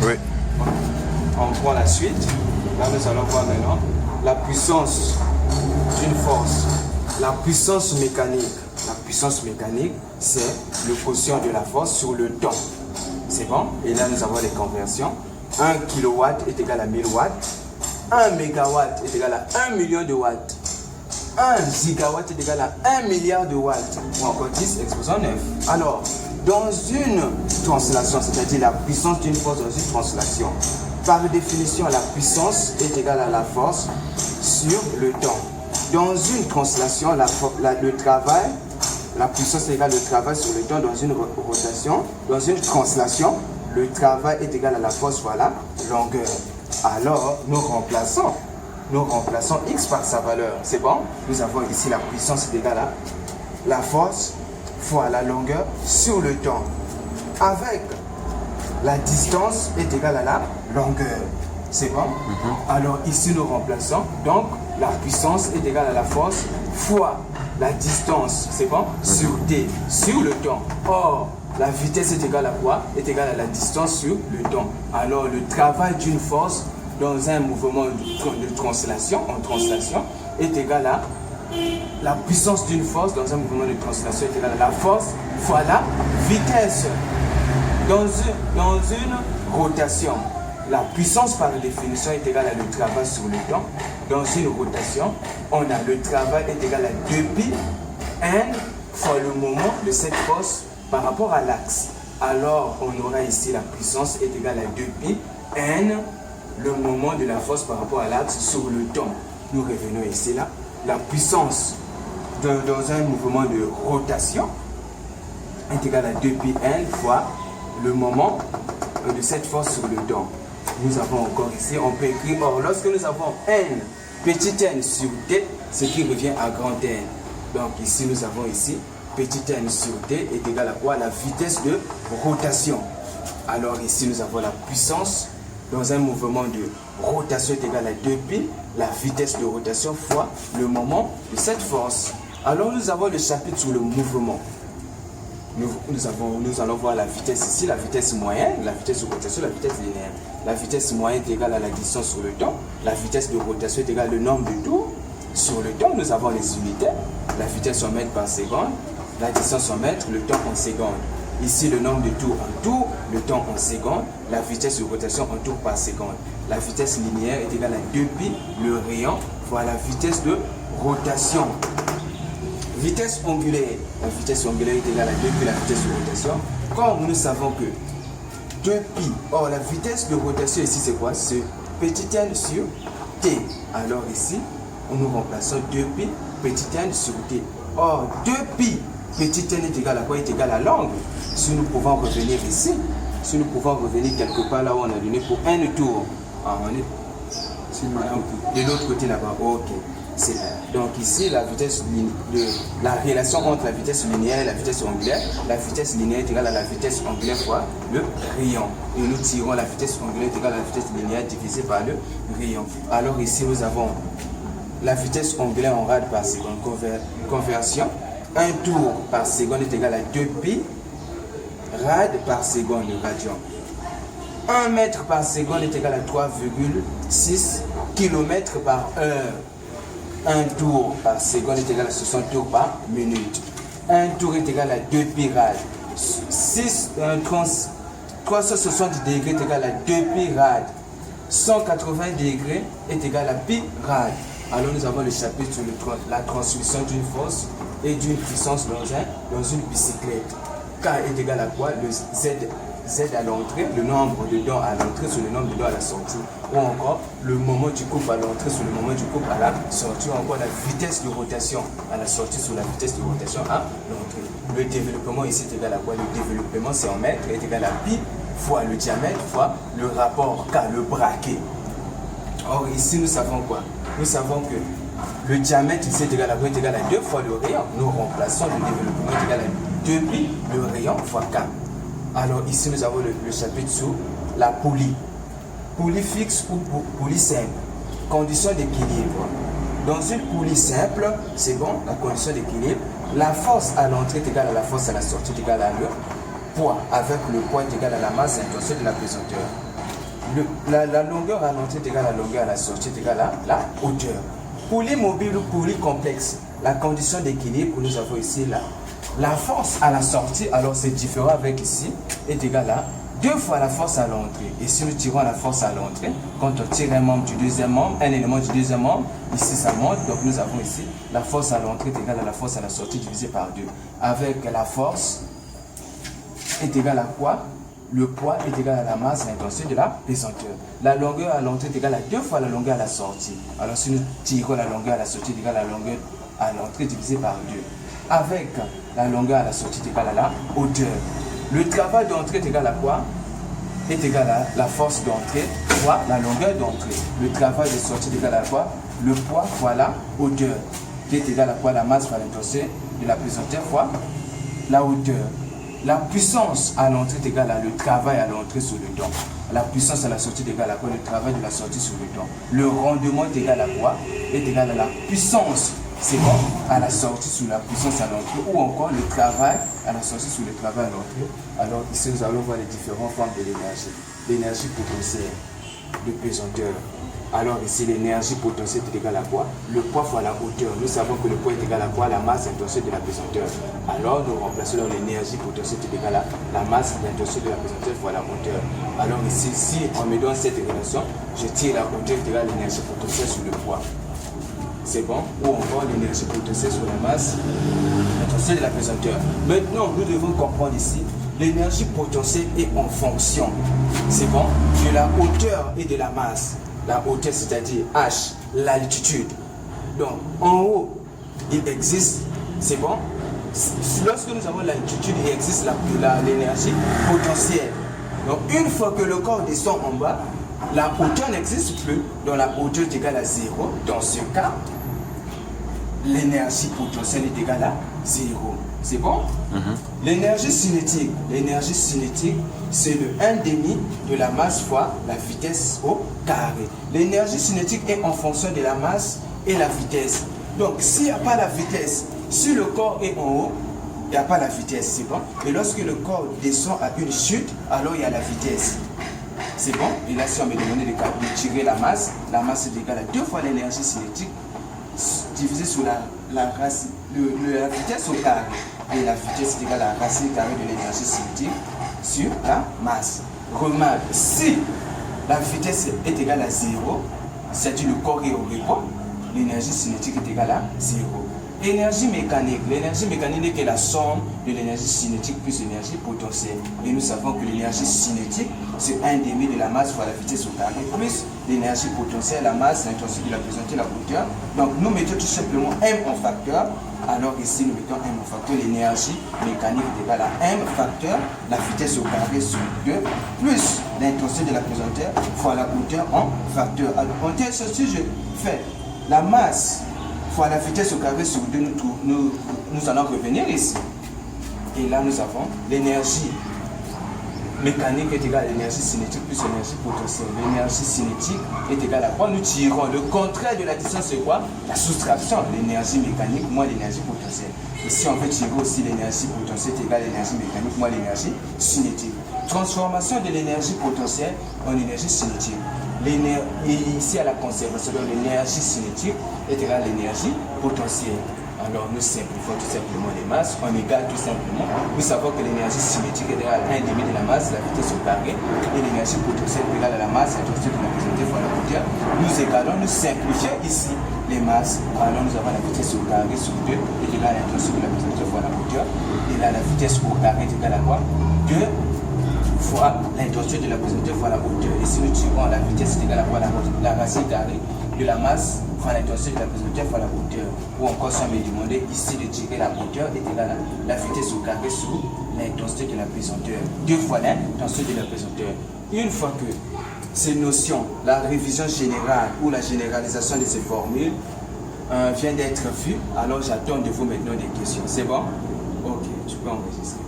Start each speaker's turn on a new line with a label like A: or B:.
A: Oui.
B: On prend la suite. Là, nous allons voir maintenant la puissance d'une force. La puissance mécanique. La puissance mécanique, c'est le quotient de la force sur le temps. C'est bon? Et là, nous avons les conversions. 1 kW est égal à 1000 watts. 1 mégawatt est égal à 1 million de watts. 1 gigawatt est égal à 1 milliard de watts. Ou encore 10 exposant 9. Alors, dans une translation, c'est-à-dire la puissance d'une force dans une translation, par définition, la puissance est égale à la force sur le temps. Dans une translation, le travail, la puissance est égale au travail sur le temps dans une rotation. Dans une translation, le travail est égal à la force fois la longueur. Alors, nous remplaçons x par sa valeur. C'est bon? Nous avons ici la puissance est égale à la force fois la longueur sur le temps. Avec la distance est égale à la longueur. C'est bon? Alors ici nous remplaçons. Donc la puissance est égale à la force fois la distance. C'est bon? Sur t, sur le temps. Or, la vitesse est égale à quoi? Est égale à la distance sur le temps. Alors le travail d'une force dans un mouvement de translation, en translation, est égal à la puissance d'une force dans un mouvement de translation est égale à la force fois la vitesse. Dans une rotation, la puissance par définition est égale à le travail sur le temps. Dans une rotation, on a le travail est égal à 2pi n fois le moment de cette force par rapport à l'axe. Alors, on aura ici la puissance est égale à 2pi n le moment de la force par rapport à l'axe sur le temps. Nous revenons ici là. La puissance dans un mouvement de rotation est égale à 2pi n fois le moment de cette force sur le temps. Nous avons encore ici, on peut écrire, or lorsque nous avons n, petit n sur t, ce qui revient à grand N. Donc ici, nous avons ici, petit n sur t est égal à quoi? La vitesse de rotation. Alors ici, nous avons la puissance dans un mouvement de rotation est égal à 2pi, la vitesse de rotation fois le moment de cette force. Alors nous avons le chapitre sur le mouvement. Nous allons voir la vitesse ici, la vitesse moyenne, la vitesse de rotation, la vitesse linéaire. La vitesse moyenne est égale à la distance sur le temps. La vitesse de rotation est égale au nombre de tours sur le temps. Nous avons les unités. La vitesse en mètres par seconde, la distance en mètres, le temps en secondes. Ici, le nombre de tours en tours, le temps en secondes, la vitesse de rotation en tours par seconde. La vitesse linéaire est égale à 2pi, le rayon, fois la vitesse de rotation. Vitesse angulaire. La vitesse angulaire est égale à 2pi, la vitesse de rotation. Comme nous savons que 2pi, or la vitesse de rotation ici c'est quoi? C'est petit n sur t. Alors ici, nous remplaçons 2pi, petit n sur t. Or 2pi, petit n est égal à quoi? Est égal à l'angle. Si nous pouvons revenir ici, si nous pouvons revenir quelque part là où on a donné pour n tour. On est de l'autre côté là-bas. Ok. Donc ici, la vitesse la relation entre la vitesse linéaire et la vitesse angulaire, la vitesse linéaire est égale à la vitesse angulaire fois le rayon. Et nous tirons la vitesse angulaire est égale à la vitesse linéaire divisée par le rayon. Alors ici, nous avons la vitesse angulaire en rad par seconde. Conversion. 1 tour par seconde est égal à 2pi rad par seconde, radian. 1 mètre par seconde est égal à 3,6 km par heure. 1 tour par seconde est égal à 60 tours par minute. 1 tour est égal à 2pi rad. 360 degrés est égal à 2pi rad. 180 degrés est égal à pi rad. Alors nous avons le chapitre sur la transmission d'une force et d'une puissance dans une bicyclette. K est égal à quoi? Le Z à l'entrée, le nombre de dents à l'entrée sur le nombre de dents à la sortie. Ou encore le moment du couple à l'entrée sur le moment du couple à la sortie. Ou encore la vitesse de rotation à la sortie sur la vitesse de rotation à l'entrée. Le développement ici est égal à quoi? Le développement c'est en mètres, est égal à pi fois le diamètre fois le rapport K, le braquet. Or ici nous savons quoi? Nous savons que le diamètre ici est égal à quoi? Est égal à 2 fois le rayon. Nous remplaçons le développement est égal à 2pi le rayon fois K. Alors ici nous avons le chapitre sur la poulie. Poulie fixe ou poulie simple. Condition d'équilibre. Dans une poulie simple, c'est bon, la condition d'équilibre, la force à l'entrée est égale à la force à la sortie est égale à poids avec le poids est égal à la masse intensée de la pesanteur. La longueur à l'entrée est égale à la longueur à la sortie est égale à la hauteur. Pour les mobiles ou pour les complexes, la condition d'équilibre que nous avons ici, là, la force à la sortie, alors c'est différent avec ici, est égal à 2 fois la force à l'entrée. Et si nous tirons la force à l'entrée, quand on tire un membre du deuxième membre, un élément du deuxième membre, ici ça monte, donc nous avons ici la force à l'entrée est égale à la force à la sortie divisé par 2. Avec la force est égale à quoi? Le poids est égal à la masse à l'intensité de la pesanteur. La longueur à l'entrée est égale à 2 fois la longueur à la sortie. Alors si nous tirons la longueur à la sortie est égale à la longueur à l'entrée divisé par 2. Avec la longueur à la sortie est égale à la hauteur. Le travail d'entrée est égal à quoi? Est égal à la force d'entrée fois la longueur d'entrée. Le travail de sortie est égal à quoi? Le poids fois la hauteur. Qui est égal à quoi? La masse fois l'intensité de la pesanteur fois la hauteur. La puissance à l'entrée est égale à le travail à l'entrée sur le temps. La puissance à la sortie est égale à quoi? Le travail de la sortie sur le temps. Le rendement est égal à quoi? Est égal à la puissance, c'est bon, à la sortie sur la puissance à l'entrée, ou encore le travail à la sortie sur le travail à l'entrée. Alors ici nous allons voir les différentes formes de l'énergie. L'énergie potentielle, de pesanteur. Alors ici l'énergie potentielle est égale à quoi? Le poids fois la hauteur. Nous savons que le poids est égal à quoi? La masse intensité de la pesanteur. Alors nous remplaçons l'énergie potentielle est égale à la masse intensité de la pesanteur fois la hauteur. Alors ici, si on me donne cette relation, je tire la hauteur est égale à l'énergie potentielle sur le poids. C'est bon? Ou encore l'énergie potentielle sur la masse intensité de la pesanteur. Maintenant, nous devons comprendre ici, l'énergie potentielle est en fonction, c'est bon, de la hauteur et de la masse. La hauteur, c'est-à-dire H, l'altitude. Donc, en haut, il existe, c'est bon. Lorsque nous avons l'altitude, il existe l'énergie potentielle. Donc, une fois que le corps descend en bas, la hauteur n'existe plus. Donc, la hauteur est égale à 0. Dans ce cas, l'énergie potentielle est égale à 0. C'est bon? L'énergie cinétique, c'est le 1/2 de la masse fois la vitesse au carré. L'énergie cinétique est en fonction de la masse et la vitesse. Donc, s'il n'y a pas la vitesse, si le corps est en haut, il n'y a pas la vitesse, c'est bon? Et lorsque le corps descend à une chute, alors il y a la vitesse. C'est bon? Et là, si on me demandait de tirer la masse est égale à 2 fois l'énergie cinétique divisé sur la vitesse au carré. Et la vitesse est égale à la racine carrée de l'énergie cinétique sur la masse. Remarque, si la vitesse est égale à 0, c'est-à-dire le corps est au repos, l'énergie cinétique est égale à 0. L'énergie mécanique n'est que la somme de l'énergie cinétique plus l'énergie potentielle. Et nous savons que l'énergie cinétique, c'est 1/2 de la masse fois la vitesse au carré, plus l'énergie potentielle, la masse, l'intensité de la pesanteur, la hauteur. Donc nous mettons tout simplement M en facteur. Alors ici, nous mettons M en facteur. L'énergie mécanique est égale à M facteur, la vitesse au carré sur 2, plus l'intensité de la pesanteur fois la hauteur en facteur. Alors, en telle sorte, si je fais la masse fois la vitesse au carré sur 2, nous allons revenir ici. Et là, nous avons l'énergie mécanique est égale à l'énergie cinétique plus l'énergie potentielle. L'énergie cinétique est égale à quoi? Nous tirons le contraire de l'addition, c'est quoi? La soustraction. L'énergie mécanique moins l'énergie potentielle. Et si on veut tirer aussi l'énergie potentielle est égale à l'énergie mécanique moins l'énergie cinétique. Transformation de l'énergie potentielle en énergie cinétique. Et ici à la conservation, l'énergie cinétique est égale à l'énergie potentielle. Alors nous simplifions tout simplement les masses, on égale tout simplement. Nous savons que l'énergie cinétique est égale à 1/2 de la masse, la vitesse au carré, et l'énergie potentielle est égale à la masse, l'intensité de la pesanteur fois la hauteur. Nous égalons, nous simplifions ici les masses. Alors nous avons la vitesse au carré sur 2 est égale à l'intensité de la pesanteur fois la hauteur. Et là la vitesse au carré est égale à quoi? 2 fois l'intensité de la pesanteur fois la hauteur. Et si nous tirons la vitesse est égale à quoi? La racine carrée de la masse fois l'intensité de la pesanteur fois la hauteur. Ou encore si on me demandait ici de tirer la hauteur est égale à la vitesse au carré sur l'intensité de la pesanteur. 2 fois l'intensité de la pesanteur. Une fois que ces notions, la révision générale ou la généralisation de ces formules vient d'être vue, alors j'attends de vous maintenant des questions. C'est bon? Ok, tu peux enregistrer.